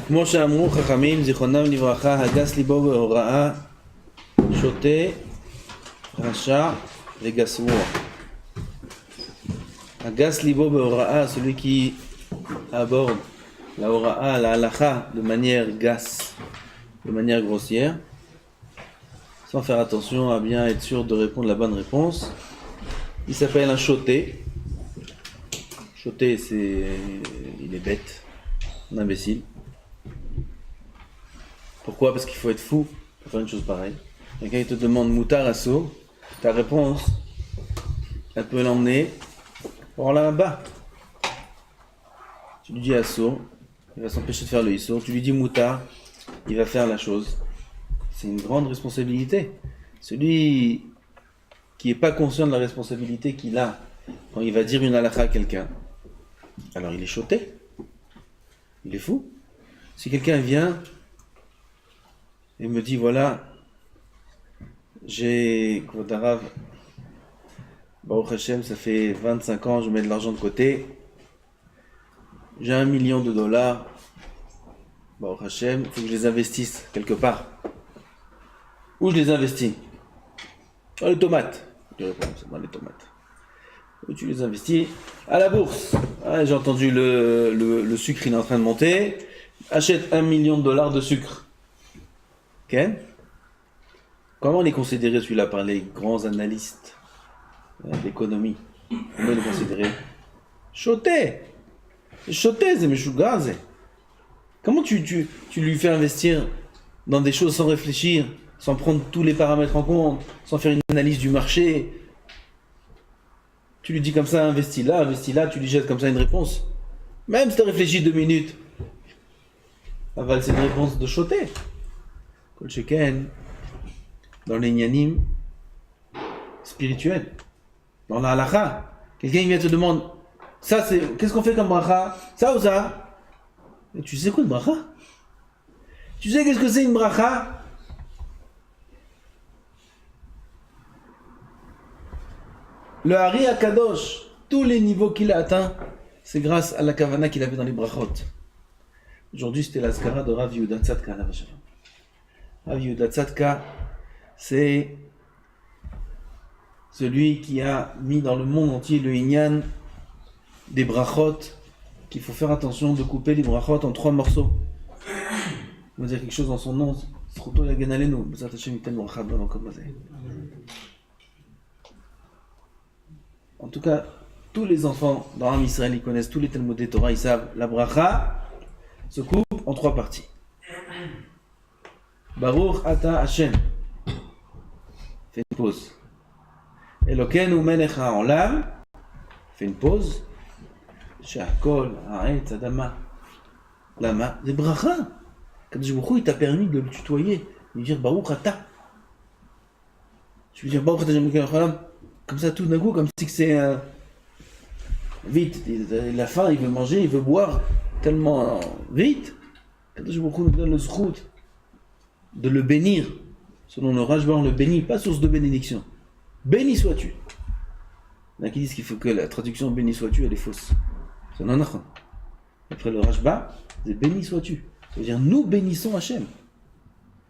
כמו שאמרו חכמים, זיכרונם לברכה, הגס ליבו בהוראה, שוטה, רשע וגסרוע. הגס ליבו בהוראה, celui qui aborde la hora, la halakha de manière gasse, de manière grossière, sans faire attention à bien être sûr de répondre la bonne réponse. Il s'appelle un choté. Choté, il est bête, un imbécile. Pourquoi? Parce qu'il faut être fou pour faire une chose pareille. Quelqu'un te demande moutar asso, ta réponse, elle peut l'emmener par là-bas. Tu lui dis asso, il va s'empêcher de faire le issour. Tu lui dis moutar, il va faire la chose. C'est une grande responsabilité. Celui qui n'est pas conscient de la responsabilité qu'il a quand il va dire une halakha à quelqu'un, alors il est choté. Il est fou. Si quelqu'un vient et me dit voilà, j'ai Kvodarav, Baruch Hashem, ça fait 25 ans, je mets de l'argent de côté, j'ai $1 million, Baruch Hashem, il faut que je les investisse quelque part. Où je les investis? Dans les tomates. Je réponds, c'est dans les tomates. Où tu les investis? À la bourse. Ah, j'ai entendu le sucre, il est en train de monter. Achète $1 million de sucre. Ok? Comment on est considéré celui-là par les grands analystes d'économie? Comment on est considéré? Choté! Choté, c'est Meshugaze. Comment tu lui fais investir dans des choses sans réfléchir, sans prendre tous les paramètres en compte, sans faire une analyse du marché? Tu lui dis comme ça, investis là, tu lui jettes comme ça une réponse. Même si tu as réfléchi 2 minutes, c'est une réponse de choté. Kol sheken, dans les nyanim spirituels, dans la halakha, quelqu'un vient te demander, ça c'est, qu'est-ce qu'on fait comme bracha? Ça ou ça? Et tu sais quoi une bracha? Tu sais qu'est-ce que c'est une bracha? Le Hari Akadosh, tous les niveaux qu'il a atteints, c'est grâce à la kavana qu'il avait dans les brachot. Aujourd'hui, c'était la skara de Rav Yehuda Tzadka. Rav Yehuda Tzadka, c'est celui qui a mis dans le monde entier le inyan des brachot, qu'il faut faire attention de couper les brachot en 3 morceaux. On va dire quelque chose dans son nom. En tout cas, tous les enfants dans Am Israël, ils connaissent tous les Talmudei Torah, ils savent, la bracha se coupe en 3 parties. Baruch Ata Hashem. Fais une pause. Elokeinu melech haolam. Fais une pause. She'akol ha'etz adama. Lama. C'est bracha. Kadosh Baruch Hu, il t'a permis de le tutoyer, de lui dire Baruch Ata. Tu veux dire Baruch Ata Hashem, comme ça tout d'un coup, comme si c'est vite. Il a faim, il veut manger, il veut boire tellement vite. Kadosh Baruch Hu nous donne le zchut de le bénir. Selon le Rashba, on le bénit, pas source de bénédiction. Béni sois-tu. Il y en a qui disent qu'il faut que la traduction béni sois-tu, elle est fausse. C'est un anachon. Après le Rashba, c'est béni sois-tu. Ça veut dire nous bénissons Hachem.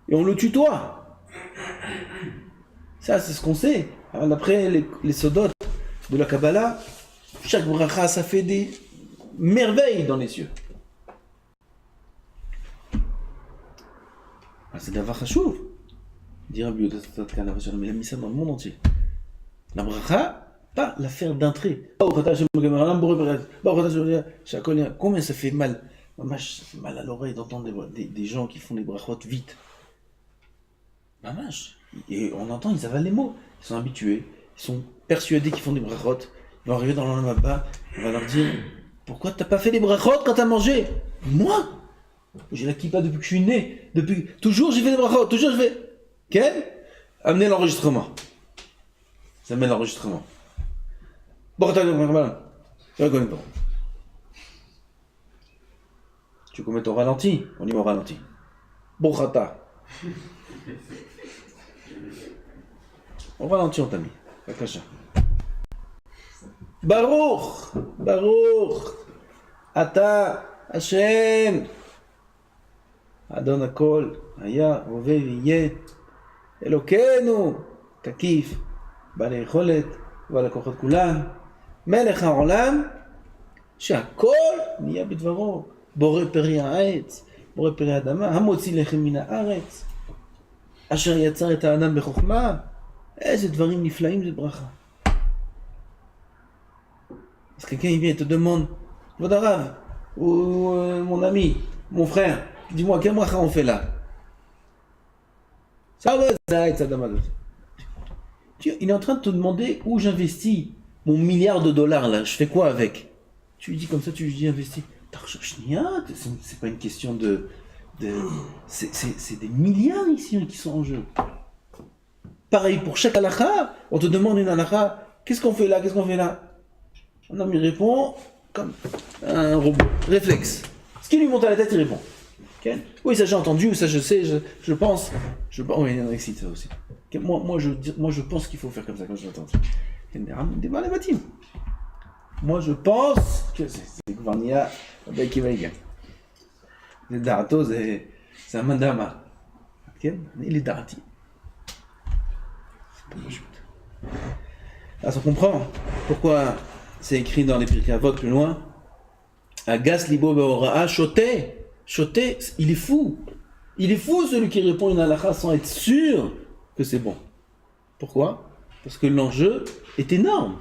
Et on le tutoie. Ça, c'est ce qu'on sait. Alors, d'après les sodotes de la Kabbalah, chaque bracha, ça fait des merveilles dans les cieux. C'est d'avoir chachouv. Dire Rabbi Yehuda Tzadka, il a mis ça dans le monde entier. La bracha, pas la faire d'un trait. Combien ça fait mal? Ça fait mal à l'oreille d'entendre des gens qui font des brachot vite. Et on entend, ils avalent les mots. Ils sont habitués, ils sont persuadés qu'ils font des brachot. Ils vont arriver dans le là-bas, on va leur dire pourquoi t'as pas fait des brachot quand t'as mangé? Moi? J'ai la kippa depuis que je suis né. Toujours j'ai fait des brachot, toujours je fais. Quel? Amenez l'enregistrement. Ça met l'enregistrement. Tu commets ton ralenti? On y va au ralenti. Bochata. Au ralenti, on t'a mis. Baruch, Ata, Hashem. אדון הכל, היה, הווה ויהיה, אלוקינו, תקיף, בעל היכולת, בעל הכוחות כולם, מלך העולם, שהכל נהיה בדברו, בורא פרי העץ, בורא פרי האדמה, המוציא לחם מן הארץ, אשר יצר את האדם בחוכמה, איזה דברים נפלאים זה ברכה. אז quelqu'un il vient et te demande, כבוד הרב, ou mon ami, mon frère, dis-moi, quel bracha on fait là? Ça va, ça va, ça va. Il est en train de te demander où j'investis mon milliard de dollars là, je fais quoi avec? Tu lui dis comme ça, tu lui dis investis. C'est pas une question c'est des milliards ici qui sont en jeu. Pareil pour chaque halakha, on te demande une halakha, qu'est-ce qu'on fait là, qu'est-ce qu'on fait là? Un homme il répond comme un robot, réflexe. Ce qui lui monte à la tête, il répond. Okay? Oui, ça j'ai entendu, ou ça je sais, je pense. Oui, il y en a qui citent ça aussi. Okay? Moi je pense qu'il faut faire comme ça quand je l'entends. Moi je pense que c'est Gvarnia Baikivaiga. Le Darato, c'est un mandama. Il est Darati. C'est pas juste. Alors on comprend pourquoi c'est écrit dans les Pirkei Avot plus loin. Agas libo be'ora'a shoté. Shoté, il est fou. Il est fou celui qui répond une halakha sans être sûr que c'est bon. Pourquoi? Parce que l'enjeu est énorme.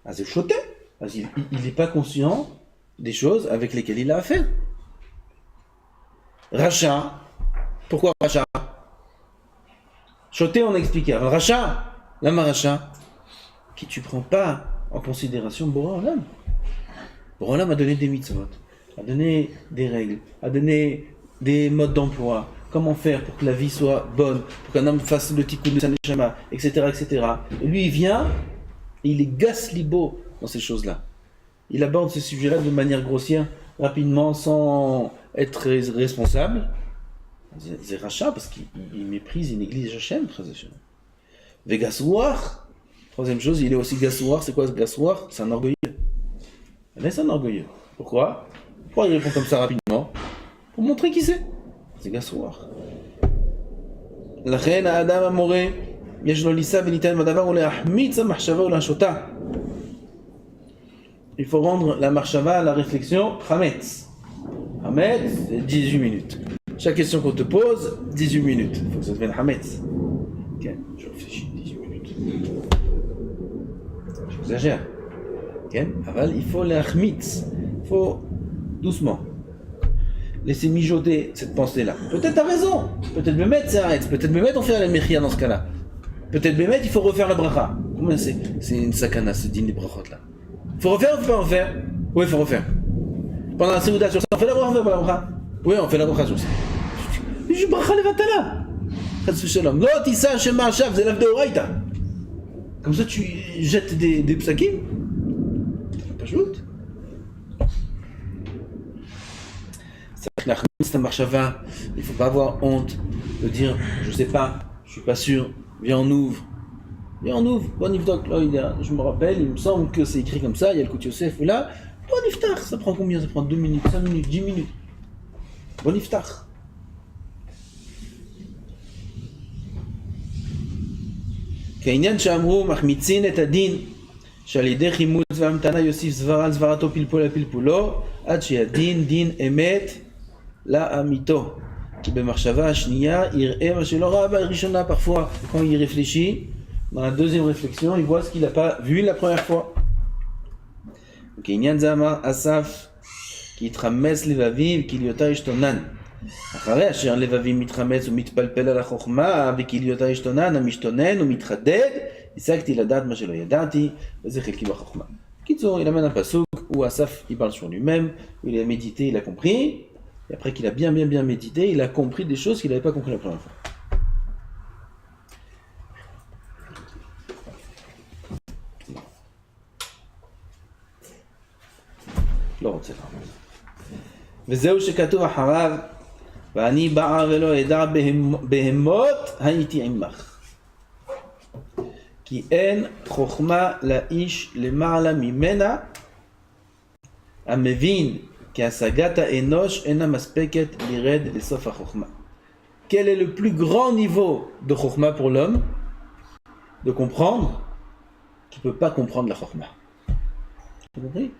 Ah, c'est choté. Il n'est pas conscient des choses avec lesquelles il a affaire. Racha. Pourquoi Racha? Choté, on a expliqué. Racha, lama Racha, qui tu prends pas en considération Boré Olam. Boré Olam a donné des mitzvot, a donné des règles, a donné des modes d'emploi. Comment faire pour que la vie soit bonne, pour qu'un homme fasse le tikkun de sa neshama, etc., etc. Et lui, il vient, et il est gas-libo dans ces choses-là. Il aborde ce sujet-là de manière grossière, rapidement, sans être responsable. C'est rachat, parce qu'il méprise, il néglige Hachem, très Hachem. Vegasouar, troisième chose, il est aussi gasouar. C'est quoi ce gasouar? C'est un orgueilleux. C'est un orgueilleux. Pourquoi il répond comme ça rapidement? Pour montrer qui c'est. C'est gasouar. לכן האדם המורה יש לו ליסה וניתן בדבר ולהחמיץ המחשבה ולהשותה. Il faut rendre la marshava, la réflexion, chametz. Chametz, c'est 18 minutes. Chaque question qu'on te pose, 18 minutes. Il faut que ça devienne chametz. Ok, je réfléchis 18 minutes. J'exagère. Ok, aval, il faut l'achmitz. Il faut doucement laisser mijoter cette pensée-là. Peut-être t'as raison. Peut-être Bémet c'est arrête. Peut-être Bémet on fait la mechia dans ce cas-là. Peut-être Bémet il faut refaire la bracha. Combien c'est une sakana ce dîner brachot là? Il faut refaire ou il faut pas en faire? Oui, il faut refaire. Pendant la séouda sur ça, on fait la bracha ou on fait pas la bracha? Oui, on fait la bracha sur ça. Je bracha levatala. Chas v'shalom. Lo tisa shema hashav, c'est l'af de oraita. Comme ça tu jettes des psakim. Pas joute. C'est un marshava. Il ne faut pas avoir honte de dire je sais pas, je suis pas sûr, viens on ouvre. Viens on ouvre, bon iftar, je me rappelle, il me semble que c'est écrit comme ça, il y a le Kout Yosef là, bon iftar, ça prend combien? Ça prend 2 minutes, 5 minutes, 10 minutes. Bon iftar. כעניין שאמרו מחמיצין את הדין שעל ידי חימוץ והמתנה יוסיף סברה על סברתו פלפול על פלפולו עד שהדין דין אמת לאמיתו כי במחשבה השנייה יראה מה שלא ראה בראשונה. Parfois quand il réfléchit dans la deuxième réflexion il voit ce qu'il n'a pas vu la première fois. כעניין זה אמר אסף כי יתחמץ לבביו וכליותה ישתונן אחרי אשר לבבי מתחמץ ומתפלפל על החוכמה וכליותה ישתונן המשתונן ומתחדד השגתי לדעת מה שלא ידעתי וזה חלקי בחוכמה. קיצור, il amène un pasuk où Asaf il parle sur lui-même, où il a médité, il a compris, et après qu'il a bien médité, il a compris des choses qu'il n'avait pas compris la première fois. לא רוצה לעמוד. וזהו שכתוב אחריו ואני בער ולא אדע בהמות הייתי עמך כי אין חוכמה לאיש למעלה ממנה המבין Quel est le plus grand niveau de chokhmah pour l'homme? De comprendre qu'il ne peut pas comprendre la chokhmah. Vous compris?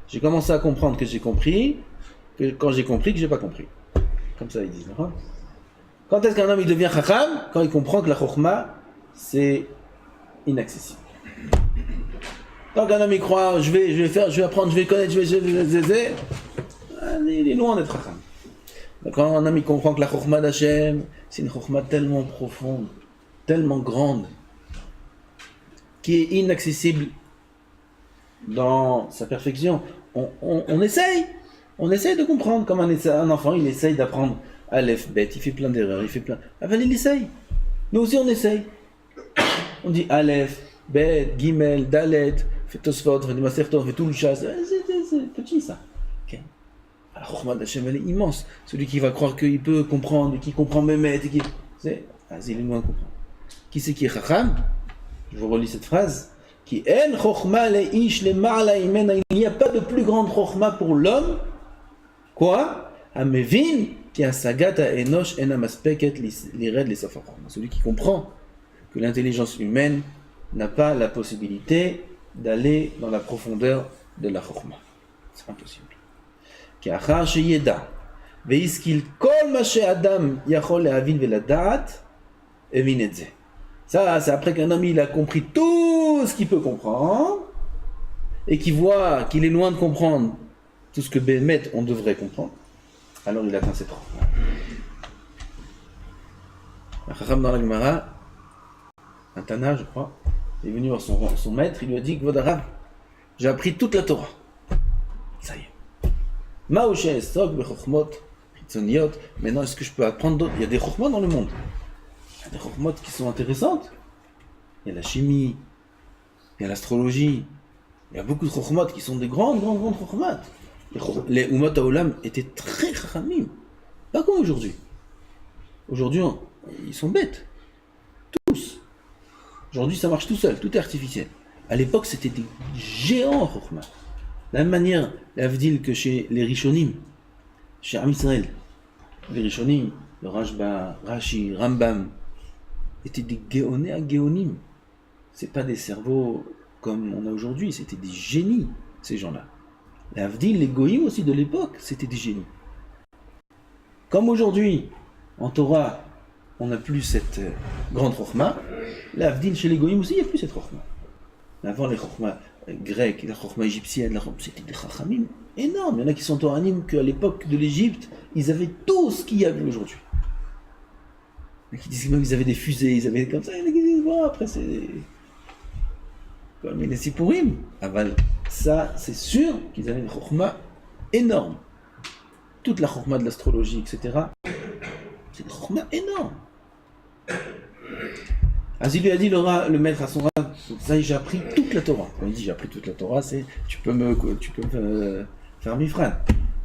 J'ai commencé à comprendre que j'ai compris, que quand j'ai compris que j'ai pas compris. Comme ça ils disent. Non? Quand est-ce qu'un homme il devient chacham? Quand il comprend que la chokhmah c'est inaccessible. Tant qu'un homme il croit, je vais apprendre, je vais connaître, il est loin d'être chacham. Quand un homme il comprend que la chokhmah d'Hachem, c'est une chokhmah tellement profonde, tellement grande, qui est inaccessible dans sa perfection, on essaye de comprendre, comme un enfant, il essaye d'apprendre Aleph, Bet, il fait plein d'erreurs, il essaye. Nous aussi on essaye. On dit Aleph, Bet, Gimel, Dalet, fait Tosfot, fait Maserton, fait tout le chasse, c'est petit ça. Okay. La chokhmah d'Hachem, elle est immense. Celui qui va croire qu'il peut comprendre, et qui comprend Mehmet, et qui... il est loin de comprendre. Qui c'est qui est chacham? Je vous relis cette phrase. Il n'y a pas de plus grande chokhmah pour l'homme. Quoi? Celui qui comprend que l'intelligence humaine n'a pas la possibilité d'aller dans la profondeur de la chokhmah. C'est impossible. Ça, c'est après qu'un homme il a compris tout ce qu'il peut comprendre et qu'il voit qu'il est loin de comprendre tout ce que Bémet on devrait comprendre. Alors il atteint cette chokhmah. Un chacham dans la Gemara, un Tana, je crois, est venu voir son maître, il lui a dit Kvod Harav, j'ai appris toute la Torah. Ça y est. Ma'oshe esok bechokhmot chitzoniot. Maintenant, est-ce que je peux apprendre d'autres? Il y a des chokhmot dans le monde. Il y a des chokhmot qui sont intéressantes. Il y a la chimie, il y a l'astrologie. Il y a beaucoup de chokhmot qui sont des grandes chokhmot. Les Umot Haolam étaient très chachamim. Pas comme aujourd'hui. Aujourd'hui, ils sont bêtes. Tous. Aujourd'hui, ça marche tout seul, tout est artificiel. À l'époque, c'était des géants chokhmah. De la même manière, l'avdil que chez les Rishonim, chez Am Israël, les Rishonim, le Rashba, Rashi, Rambam, étaient des géonés à géonim. C'est pas des cerveaux comme on a aujourd'hui, c'était des génies, ces gens-là. L'avdil, les goïms aussi de l'époque, c'était des génies. Comme aujourd'hui, en Torah, on n'a plus cette grande chokhmah, l'avdil chez les goïms aussi, il n'y a plus cette chokhmah. Avant les chokhmah grecs, la chokhmah égyptienne, c'était des chachamim énormes. Il y en a qui sont toranim qu'à l'époque de l'Égypte, ils avaient tout ce qu'il y avait aujourd'hui. Il y en a qui disent même qu'ils avaient des fusées, ils avaient comme ça, il y en a qui disent, bon, après c'est... comme les Sipourim. Aval, ça, c'est sûr qu'ils avaient une chokhmah énorme. Toute la chokhmah de l'astrologie, etc. C'est une chokhmah énorme. As il lui a dit le maître à son rab, ça y est, j'ai appris toute la Torah. Quand il dit j'ai appris toute la Torah, c'est tu peux me faire mifran.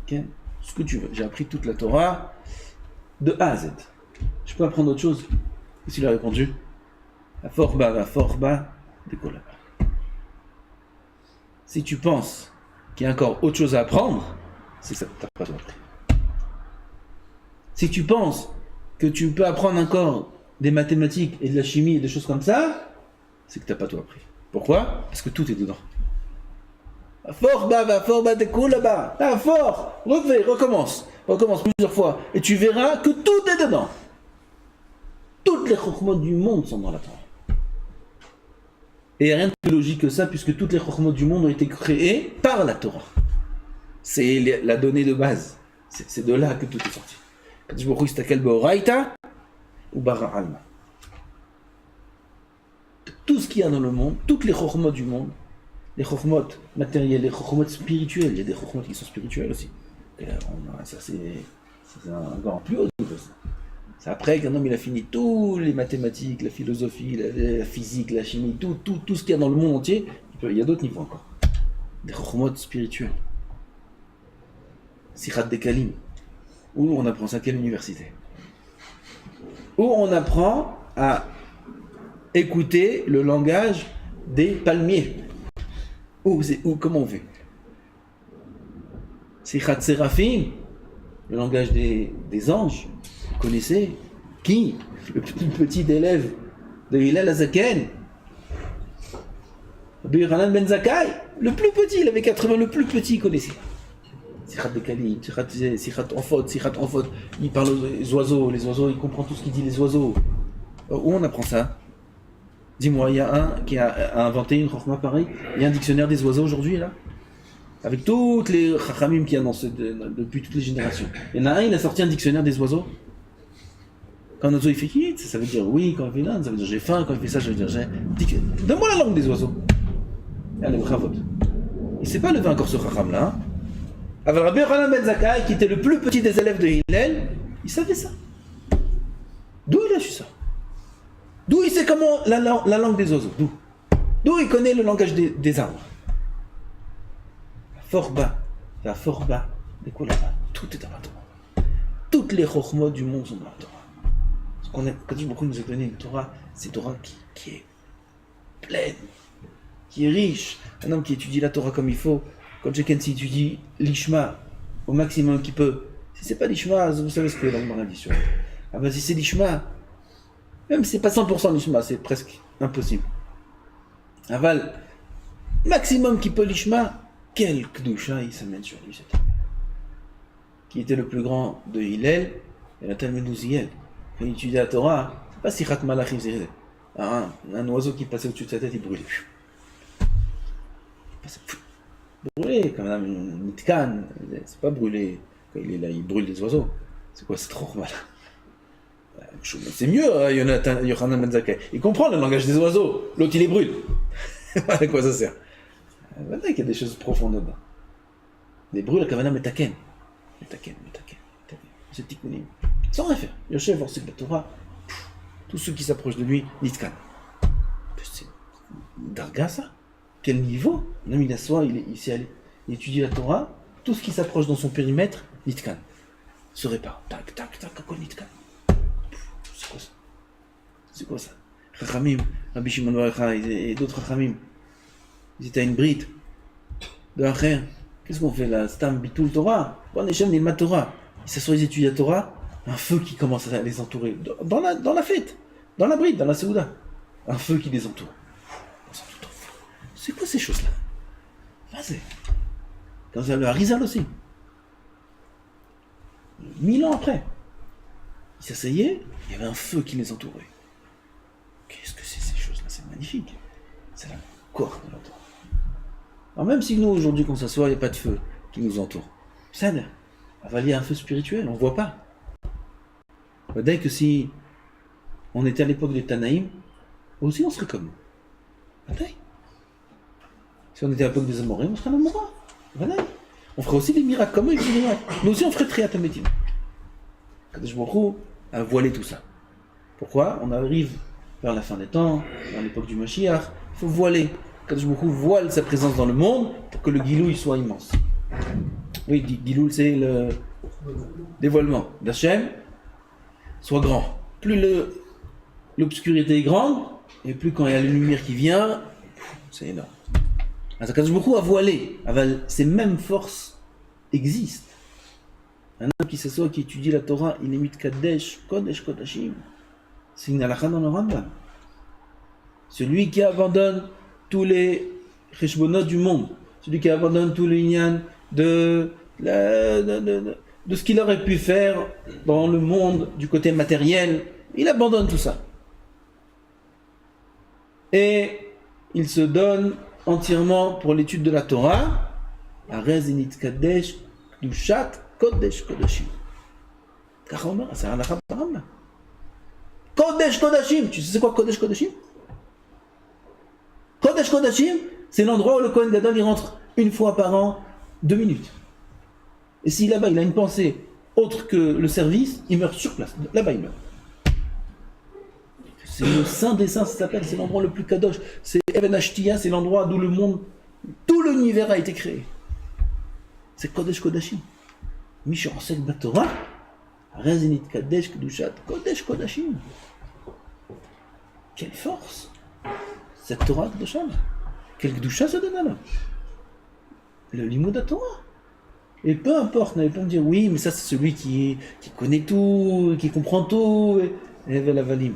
Okay? Ce que tu veux. J'ai appris toute la Torah de A à Z. Je peux apprendre autre chose? Qu'est-ce qu'il a répondu? La forba, décolle. Si tu penses qu'il y a encore autre chose à apprendre, c'est ça que tu n'as pas tout appris. Si tu penses que tu peux apprendre encore des mathématiques et de la chimie et des choses comme ça, c'est que tu n'as pas tout appris. Pourquoi? Parce que tout est dedans. Fort bas, découle là-bas. Ah, fort, recommence plusieurs fois. Et tu verras que tout est dedans. Toutes les chokhmot du monde sont dans la Torah. Et il n'y a rien de plus logique que ça, puisque toutes les chokhmot du monde ont été créées par la Torah. C'est la donnée de base. C'est de là que tout est sorti. Quand je me istakel beoraita ou bara alma. Tout ce qu'il y a dans le monde, toutes les chokhmot du monde, les chokhmot matériels, les chokhmot spirituels, il y a des chokhmot qui sont spirituels aussi. Et là, ça c'est encore plus haut niveau. C'est après qu'un homme il a fini tous les mathématiques, la philosophie, la physique, la chimie, tout ce qu'il y a dans le monde entier, il y a d'autres niveaux encore. Des chokhmot spirituels. Sichat Dekalim. Où on apprend ça? Quelle université? Où on apprend à écouter le langage des palmiers. Comment on fait? Sichat Séraphim, le langage des anges. Vous connaissez? Qui? Le plus petit élève de Hillel Azaken. Rabbi Yochanan ben Zakkai, le plus petit, il avait 80, le plus petit, il connaissait. Sichat Bekalim, Sichat Enfot, il parle aux oiseaux, les oiseaux, il comprend tout ce qu'il dit, les oiseaux. Où on apprend ça? Dis-moi, il y a un qui a inventé une chokhma pareille. Il y a un dictionnaire des oiseaux aujourd'hui, là? Avec toutes les chachamim qu'il y a depuis toutes les générations. Il y en a un, il a sorti un dictionnaire des oiseaux. Quand un oiseau il fait kit, ça veut dire oui, quand il fait nan, ça veut dire j'ai faim, quand il fait ça, ça veut dire j'ai. Donne-moi la langue des oiseaux. Allez, bravo. Il ne s'est pas levé encore ce chacham là. Hein. Avec Rabbi Yochanan ben Zakkai, qui était le plus petit des élèves de Hillel, il savait ça. D'où il a su ça? D'où il sait comment la langue des oiseaux? D'où il connaît le langage des arbres? Fort bas, de quoi là-bas? Tout est dans la Torah. Toutes les chokhmot du monde sont dans la Torah. Quand beaucoup nous a donné une Torah, c'est une Torah qui est pleine, qui est riche. Un homme qui étudie la Torah comme il faut, quand chacun s'étudie l'ishma au maximum qu'il peut. Si c'est pas l'ishma, vous savez ce que la Gemara dit sur. Ah ben si c'est l'ishma, même si c'est pas 100% l'ishma, c'est presque impossible. Aval, maximum qu'il peut l'ishma, quel kdusha il s'amène sur lui, cet homme. Qui était le plus grand de Hillel et la Talmud Uziel. Quand il étudiait la Torah, c'est pas Sichat Malachim, c'est un oiseau qui passait au-dessus de sa tête, il brûlait. Brûlé, comme un nitkan, c'est pas brûlé, quand il est là, il brûle des oiseaux. C'est quoi, c'est trop mal. C'est mieux, Yochanan ben Zakkai. Il comprend le langage des oiseaux, l'autre il les brûle. À quoi ça sert? Maintenant qu'il y a des choses profondes dedans. Les brûles, la kavana metaken. C'est tikkunim. Sans rien faire. Yoshev, Orsek, la Torah, tous ceux qui s'approchent de lui, nitkan. C'est darga ça? Quel niveau? Un homme il s'assoit, il s'est allé. Il étudie la Torah, tout ce qui s'approche dans son périmètre, nitkan. Se répare. Tac, quoi nitkan? C'est quoi ça? Chachamim, Rabbi Shimon bar Yochai et d'autres chachamim. Ils étaient à une brite de Acher. Qu'est-ce qu'on fait là? Stam bitul Torah. Bon, Hashem nilma Torah. Ils s'assoient, ils étudient la Torah. Un feu qui commence à les entourer. Dans la fête, dans la brite, dans la Séouda. Un feu qui les entoure. C'est quoi ces choses-là? Vas-y. Quand vous avez le Harizal aussi. 1000 ans après. Ils s'asseyaient, il y avait un feu qui les entourait. Qu'est-ce que c'est ces choses-là? C'est magnifique. C'est la corps de la Torah. Alors même si nous, aujourd'hui, qu'on s'assoit, il n'y a pas de feu qui nous entoure. Ça, il y a un feu spirituel, on ne voit pas. Dès que si on était à l'époque des Tanaïm, aussi on serait comme nous. Si on était à l'époque des Amorim, on serait un Amora. On ferait aussi des miracles comme eux, nous aussi on ferait Triat Hametim. Kadosh Baruch Hu a voilé tout ça. Pourquoi? On arrive vers la fin des temps, dans l'époque du Mashiach, il faut voiler. Kadosh Baruch Hu voile sa présence dans le monde pour que le Gilouï soit immense. Oui, Gilouï c'est le dévoilement d'Hachem soit grand. Plus l'obscurité est grande, et plus quand il y a la lumière qui vient, c'est énorme. Alors Kadosh Baruch Hu a voilé. Ces mêmes forces existent. Un homme qui s'assoit, qui étudie la Torah, il émite Kadesh, Kodesh, Kodashim. C'est une halakha dans le Rambam. Celui qui abandonne tous les cheshbonot du monde, celui qui abandonne tout le inyan de ce qu'il aurait pu faire dans le monde du côté matériel, il abandonne tout ça. Et il se donne entièrement pour l'étude de la Torah. Arez init Kadesh, Kdushat, Kodesh Kodashim. Karama, c'est un halakha Rambam. Kodesh Kodashim, tu sais c'est quoi Kodesh Kodashim? Kodesh Kodashim, c'est l'endroit où le Kohen Gadol il rentre une fois par an, 2 minutes. Et si là-bas il a une pensée autre que le service, il meurt sur place. Là-bas il meurt. C'est le Saint des Saints, ça s'appelle, c'est l'endroit le plus kadosh. C'est Even Ashtiya, c'est l'endroit d'où le monde, tout l'univers a été créé. C'est Kodesh Kodashim. Misha Osek Batorah, Rezinit Kadesh Kedushat, Kodesh Kodashim. Quelle force! Cette Torah Kedusha, quel Kedusha se donne là? le Limoud Torah. Et peu importe, n'allez pas me dire oui, mais ça c'est celui qui connaît tout, qui comprend tout. Et Velavalim.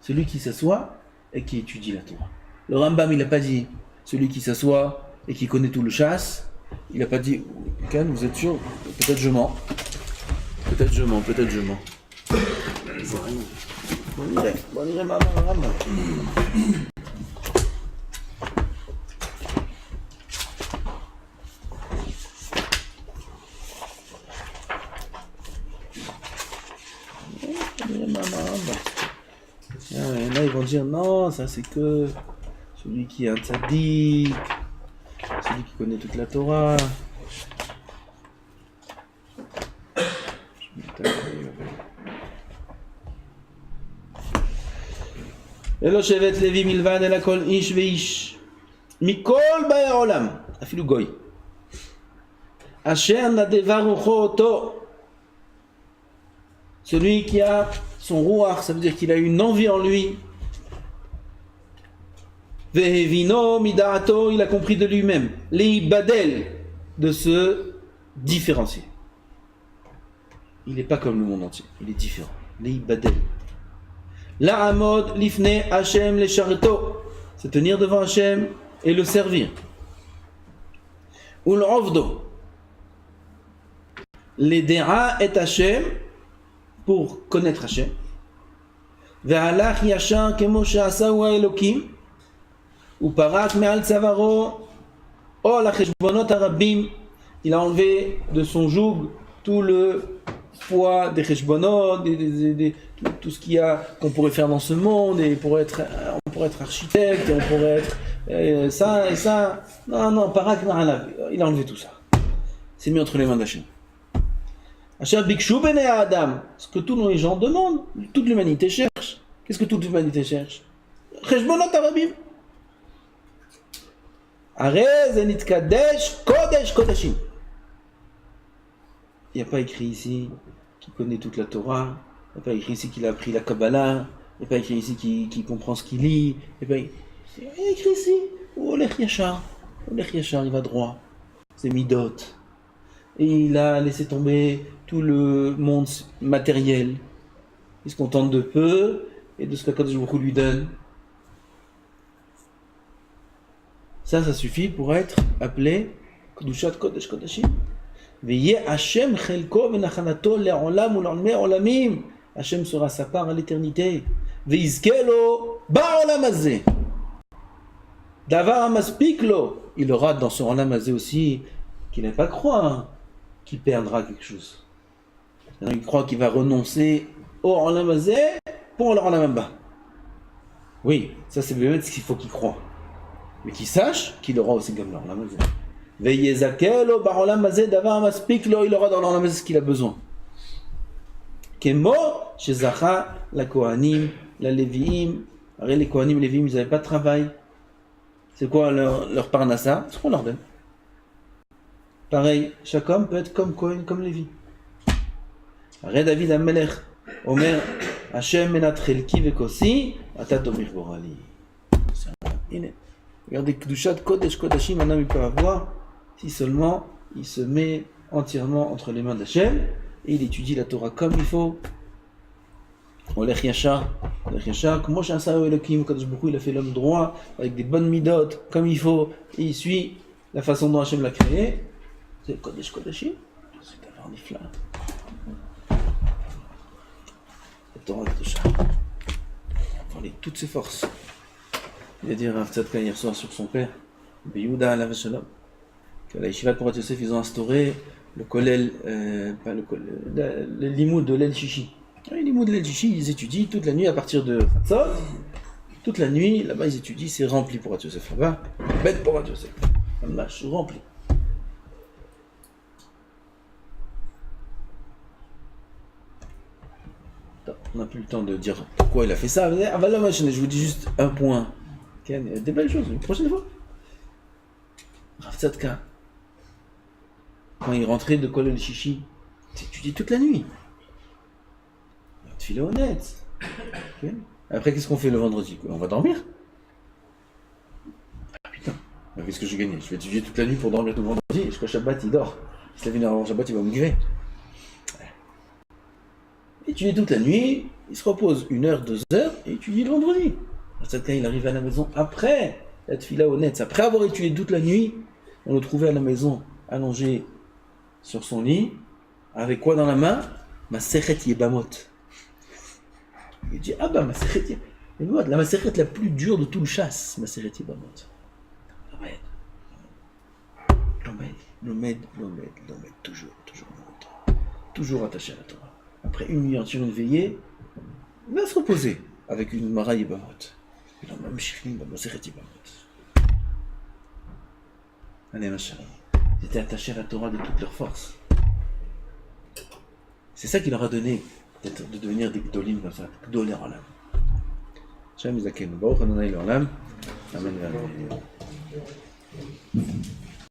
Celui qui s'assoit et qui étudie la Torah. Le Rambam, il n'a pas dit celui qui s'assoit et qui connaît tout le chasse. Il n'a pas dit, Ken, vous êtes sûr? Peut-être je mens. Peut-être je mens. Bon, irait, maman, Rambam. Et là, ils vont dire non, ça c'est que celui qui est un tzaddik, celui qui connaît toute la Torah. ולא שבט לוי מלבד אלא כל איש ואיש מכל באי העולם, אפילו גוי, אשר נדבה רוחו אותו. Celui qui a son rouach, ça veut dire qu'il a une envie en lui. Vehevino midaato, il a compris de lui-même. Leibadel, de se différencier. Il n'est pas comme le monde entier, il est différent. Leibadel. La amod lifne Hashem le charito, c'est tenir devant Hashem et le servir. Ul ovdo, l'edera et Hashem, pour connaître Hashem. Ve'alach yashar kemo she'asahu ha'elokim, uparak me'al tzavaro, o la cheshbonot harabim, il a enlevé de son joug tout le poids des cheshbonot, tout ce qu'il y a qu'on pourrait faire dans ce monde, et on pourrait être architecte, et on pourrait être ça et ça. Non, parak me'alav, il a enlevé tout ça. C'est mis entre les mains d'Hashem. Asher bikshu bnei Adam, ce que tous les gens demandent, toute l'humanité cherche. Qu'est-ce que toute l'humanité cherche? Cheshbonot harabim. Arez enitkadesh kodesh kodashim. Il n'y a pas écrit ici qu'il connaît toute la Torah. Il n'y a pas écrit ici qu'il a appris la Kabbalah. Il n'y a pas écrit ici qu'il comprend ce qu'il lit. Il y a écrit ici Olech Yachar. Olech Yachar, il va droit. C'est Midot. Et il a laissé tomber tout le monde matériel. Il se contente de peu et de ce qu'Akadosh Baruch Hu lui donne. Ça suffit pour être appelé Kedushat Kodesh Kodashim. Veillez Hashem chelko venachanato le'olam u'le'olmei olamim. Hashem sera sa part à l'éternité. Veizkelo ba'olam hazeh. Davar maspiklo. Il aura dans ce olam hazeh aussi qu'il n'est pas croire qu'il perdra quelque chose. Il croit qu'il va renoncer au olam hazeh pour le olam haba. Oui, ça c'est bien ce qu'il faut qu'il croit. Mais qu'il sache qu'il aura aussi comme l'olam hazeh. Veillezakelo ba'olam hazeh davar maspiklo. Il aura dans l'olam hazeh ce qu'il a besoin. Kemo shezacha la kohanim la leviim. Les kohanim et les leviim, ils n'avaient pas de travail. C'est quoi leur parnassa? C'est ce qu'on leur donne. Pareil, chaque homme peut être comme Kohen, comme Lévi. Arrête David Amelech, Omer, Hashem menat chelki vekosi, ata tomir borali. Regardez, Kedushat Kodesh Kodashim, un homme il peut avoir, si seulement il se met entièrement entre les mains d'Hashem, et il étudie la Torah comme il faut. Olech Yachar, comment Shasahu Elokim, Kadosh Baruch Hu, il a fait l'homme droit, avec des bonnes midot, comme il faut, et il suit la façon dont Hachem l'a créé. C'est Kodesh Kodashim, c'est d'avoir des flammes. La Torah Kedusha. Voilà, toutes ses forces. Il a dit à Rav Tzadka hier soir sur son père, Beyouda alav shalom, qu'à la Yeshivat Porat Yosef, ils ont instauré le kollel, le limoud de l'El Shishi. Les limoud de l'El Shishi, ils étudient toute la nuit à partir de Chatzot. Toute la nuit, là-bas, ils étudient, c'est rempli Porat Yosef. Là-bas, bête Porat Yosef. Un match rempli. On n'a plus le temps de dire pourquoi il a fait ça. Je vous dis juste un point. Des belles choses, une prochaine fois. Rav Tzadka, quand il rentrait de Kollel Shishi, tu dis toute la nuit. Tu es honnête. Okay. Après, qu'est-ce qu'on fait le vendredi? On va dormir. Ah, putain. Qu'est-ce que j'ai gagné? Je vais étudier toute la nuit pour dormir tout le vendredi, et jusqu'au Shabbat, il dort. Il se lève une heure avant Shabbat, il va me griller. Il étudie toute la nuit, il se repose 1 heure, 2 heures, et il étudie le vendredi. Dans ce cas, il arrive à la maison après la tefila honnête. Après avoir étudié toute la nuit, on le trouvait à la maison, allongé sur son lit, avec quoi dans la main? Masechet Yebamot. Il dit, ah bah Masechet Yebamot, la Masechet la plus dure de tout le chasse, Masechet Yebamot. L'Omed, toujours longtemps. Toujours attaché à la Torah. Après une nuit entière, une veillée, il va se reposer avec une Mara Yebamot. Il a même Shirim, Masechet Yebamot. Allez, ma chérie. Ils étaient attachés à la Torah de toute leur force. C'est ça qui leur a donné de devenir des Gdolim comme ça, Gdolé Olam. Shem Zaken, Baruch Adonai Olam. Amen.